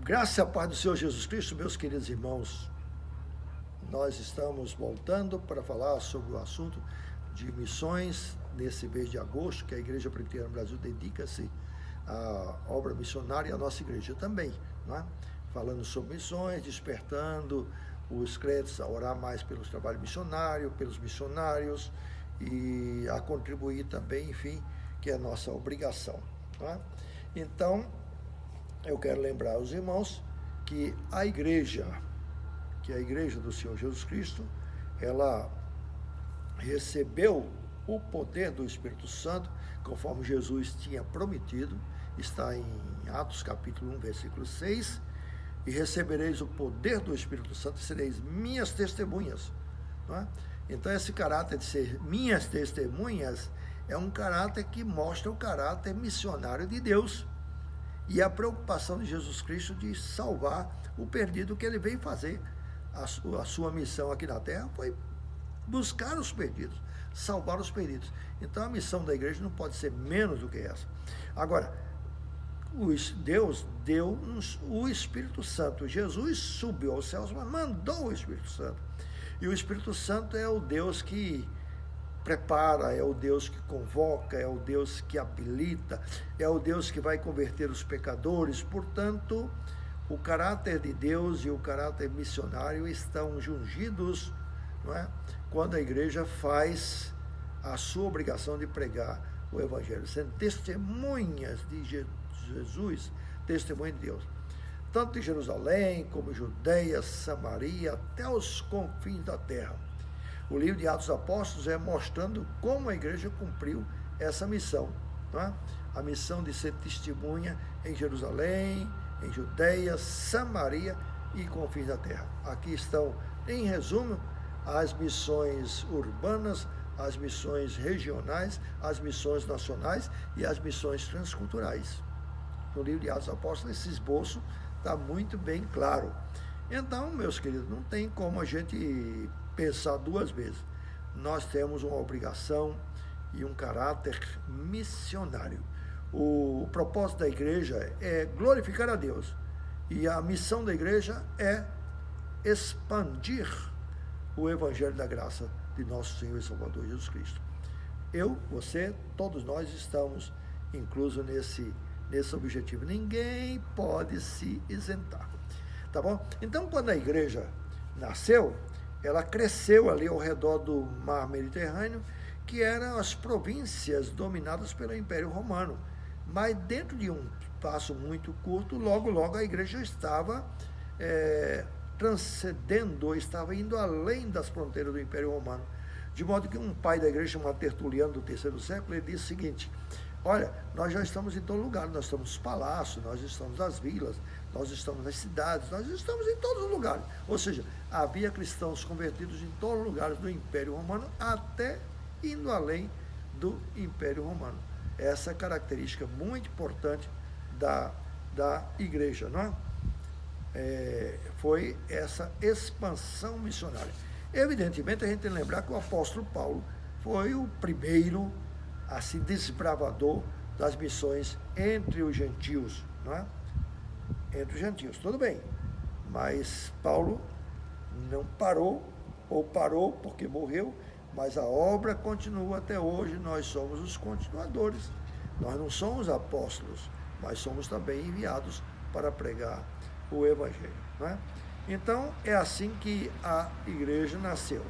Graça e a paz do Senhor Jesus Cristo, meus queridos irmãos. Nós estamos voltando para falar sobre o assunto de missões nesse mês de agosto, que a Igreja Presbiteriana do Brasil dedica-se à obra missionária e a nossa igreja também, não é? Falando sobre missões, despertando os crentes a orar mais pelos trabalhos missionários, pelos missionários e a contribuir também, enfim, que é a nossa obrigação, não é? Então, eu quero lembrar aos irmãos que a igreja do Senhor Jesus Cristo, ela recebeu o poder do Espírito Santo, conforme Jesus tinha prometido, está em Atos capítulo 1, versículo 6, e recebereis o poder do Espírito Santo e sereis minhas testemunhas. Não é? Então, esse caráter de ser minhas testemunhas é um caráter que mostra o caráter missionário de Deus e a preocupação de Jesus Cristo de salvar o perdido que ele veio fazer. A sua missão aqui na terra foi buscar os perdidos, salvar os perdidos. Então a missão da igreja não pode ser menos do que essa. Agora, Deus deu o Espírito Santo. Jesus subiu aos céus, mas mandou o Espírito Santo. E o Espírito Santo é o Deus que prepara, é o Deus que convoca, é o Deus que habilita, é o Deus que vai converter os pecadores. Portanto, o caráter de Deus e o caráter missionário estão jungidos, não é? Quando a igreja faz a sua obrigação de pregar o Evangelho, sendo testemunhas de Jesus, testemunha de Deus, tanto em Jerusalém como em Judeia, Samaria, até os confins da terra. O livro de Atos dos Apóstolos é mostrando como a igreja cumpriu essa missão, não é? A missão de ser testemunha em Jerusalém, em Judeia, Samaria e confins da terra. Aqui estão, em resumo, as missões urbanas, as missões regionais, as missões nacionais e as missões transculturais. No livro de Atos dos Apóstolos, esse esboço está muito bem claro. Então, meus queridos, não tem como a gente pensar duas vezes. Nós temos uma obrigação e um caráter missionário. O propósito da igreja é glorificar a Deus. E a missão da igreja é expandir o Evangelho da graça de nosso Senhor e Salvador Jesus Cristo. Eu, você, todos nós estamos inclusos nesse objetivo. Ninguém pode se isentar. Tá bom? Então, quando a igreja nasceu, ela cresceu ali ao redor do mar Mediterrâneo, que eram as províncias dominadas pelo Império Romano. Mas dentro de um espaço muito curto, logo a igreja estava transcendendo, estava indo além das fronteiras do Império Romano. De modo que um pai da igreja, chamado Tertuliano, do terceiro século, ele disse o seguinte: olha, nós já estamos em todo lugar, nós estamos nos palácios, nós estamos nas vilas, nós estamos nas cidades, nós estamos em todos os lugares. Ou seja, havia cristãos convertidos em todos os lugares do Império Romano, até indo além do Império Romano. Essa é a característica muito importante da igreja, não é? Foi essa expansão missionária. Evidentemente, a gente tem que lembrar que o apóstolo Paulo foi o primeiro assim, desbravador das missões entre os gentios, não é? Entre os gentios, tudo bem, mas Paulo não parou, ou parou porque morreu, mas a obra continua até hoje. Nós somos os continuadores, nós não somos apóstolos, mas somos também enviados para pregar o Evangelho, não é? Então, é assim que a igreja nasceu,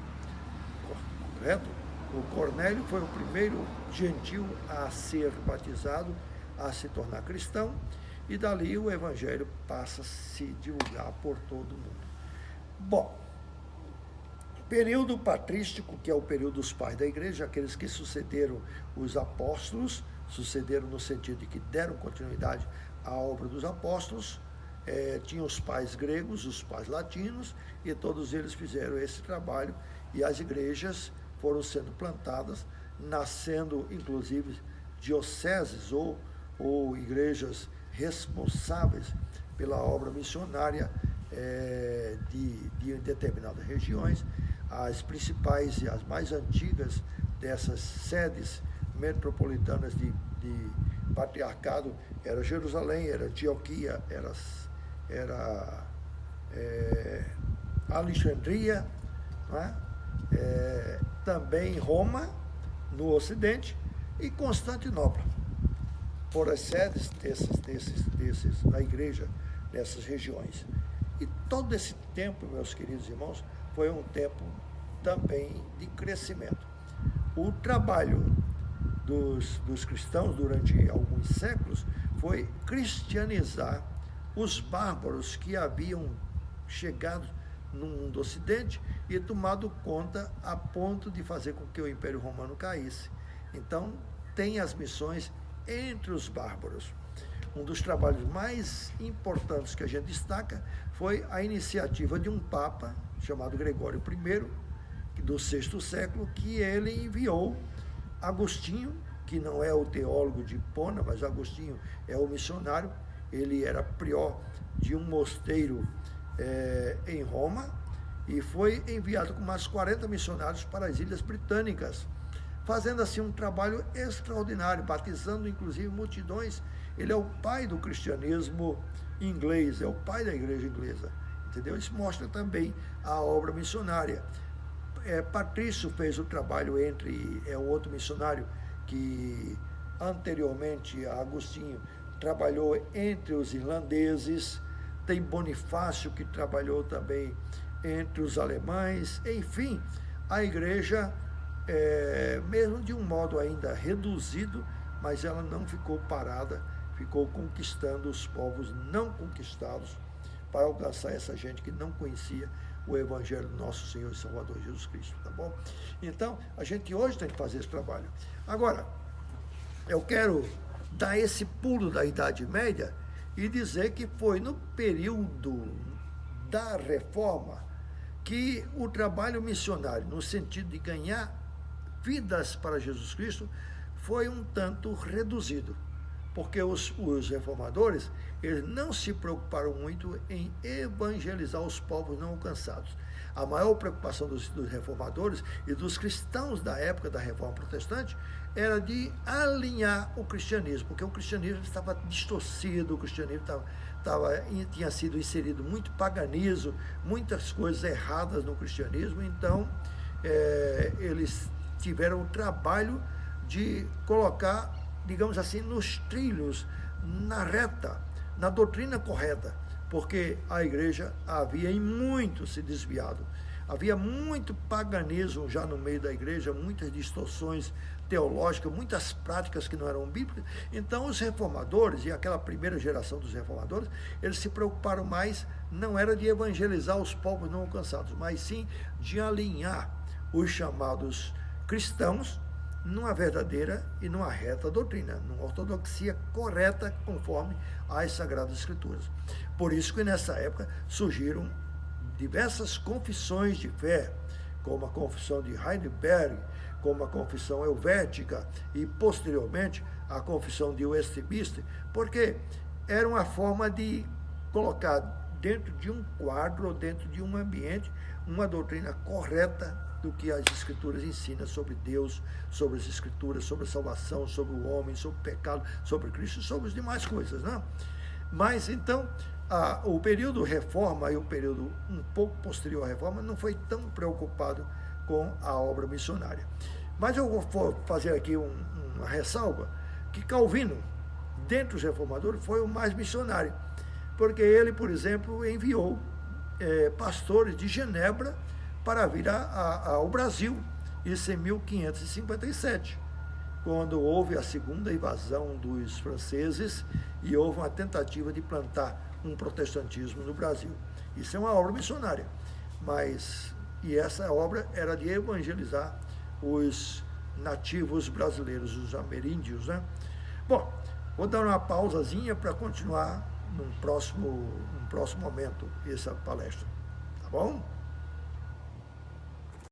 correto? O Cornélio foi o primeiro gentil a ser batizado, a se tornar cristão, e dali o Evangelho passa a se divulgar por todo o mundo. Bom, período patrístico, que é o período dos pais da igreja, aqueles que sucederam os apóstolos, sucederam no sentido de que deram continuidade à obra dos apóstolos, tinham os pais gregos, os pais latinos, e todos eles fizeram esse trabalho, e as igrejas foram sendo plantadas, nascendo inclusive dioceses ou igrejas responsáveis pela obra missionária de determinadas regiões. As principais e as mais antigas dessas sedes metropolitanas de patriarcado era Jerusalém, era Antioquia, era Alexandria, não é? Também Roma, no Ocidente, e Constantinopla, por as sedes da igreja nessas regiões. E todo esse tempo, meus queridos irmãos, foi um tempo também de crescimento. O trabalho dos cristãos durante alguns séculos foi cristianizar os bárbaros que haviam chegado no mundo ocidente e tomado conta a ponto de fazer com que o Império Romano caísse. Então, tem as missões entre os bárbaros. Um dos trabalhos mais importantes que a gente destaca foi a iniciativa de um Papa, chamado Gregório I, do VI século, que ele enviou Agostinho, que não é o teólogo de Hipona, mas Agostinho é o missionário. Ele era prior de um mosteiro em Roma e foi enviado com mais 40 missionários para as Ilhas Britânicas, fazendo assim um trabalho extraordinário, batizando inclusive multidões. Ele é o pai do cristianismo inglês, é o pai da igreja inglesa, entendeu? Isso mostra também a obra missionária. Patrício fez o trabalho é um outro missionário que anteriormente a Agostinho trabalhou entre os irlandeses. Tem Bonifácio, que trabalhou também entre os alemães. Enfim, a igreja, mesmo de um modo ainda reduzido, mas ela não ficou parada, ficou conquistando os povos não conquistados para alcançar essa gente que não conhecia o Evangelho do nosso Senhor e Salvador Jesus Cristo, tá bom? Então, a gente hoje tem que fazer esse trabalho. Agora, eu quero dar esse pulo da Idade Média e dizer que foi no período da Reforma que o trabalho missionário, no sentido de ganhar vidas para Jesus Cristo, foi um tanto reduzido, porque os reformadores, eles não se preocuparam muito em evangelizar os povos não alcançados. A maior preocupação dos reformadores e dos cristãos da época da Reforma Protestante era de alinhar o cristianismo, porque o cristianismo estava distorcido, o cristianismo tinha sido inserido muito paganismo, muitas coisas erradas no cristianismo. Então, eles tiveram o trabalho de colocar, digamos assim, nos trilhos, na reta, na doutrina correta, porque a igreja havia em muito se desviado. Havia muito paganismo já no meio da igreja, muitas distorções teológicas, muitas práticas que não eram bíblicas. Então, os reformadores, e aquela primeira geração dos reformadores, eles se preocuparam mais, não era de evangelizar os povos não alcançados, mas sim de alinhar os chamados cristãos numa verdadeira e numa reta doutrina, numa ortodoxia correta conforme as Sagradas Escrituras. Por isso que nessa época surgiram diversas confissões de fé, como a confissão de Heidelberg, como a confissão helvética e posteriormente a confissão de Westminster, porque era uma forma de colocar dentro de um quadro ou dentro de um ambiente uma doutrina correta do que as Escrituras ensinam sobre Deus, sobre as Escrituras, sobre a salvação, sobre o homem, sobre o pecado, sobre Cristo e sobre as demais coisas, né? Mas, então, o período Reforma e o período um pouco posterior à Reforma não foi tão preocupado com a obra missionária. Mas eu vou fazer aqui uma ressalva, que Calvino, dentre os reformadores, foi o mais missionário, porque ele, por exemplo, enviou pastores de Genebra para vir ao Brasil, isso em 1557, quando houve a segunda invasão dos franceses e houve uma tentativa de plantar um protestantismo no Brasil. Isso é uma obra missionária, e essa obra era de evangelizar os nativos brasileiros, os ameríndios, né? Bom, vou dar uma pausazinha para continuar num próximo momento essa palestra, tá bom?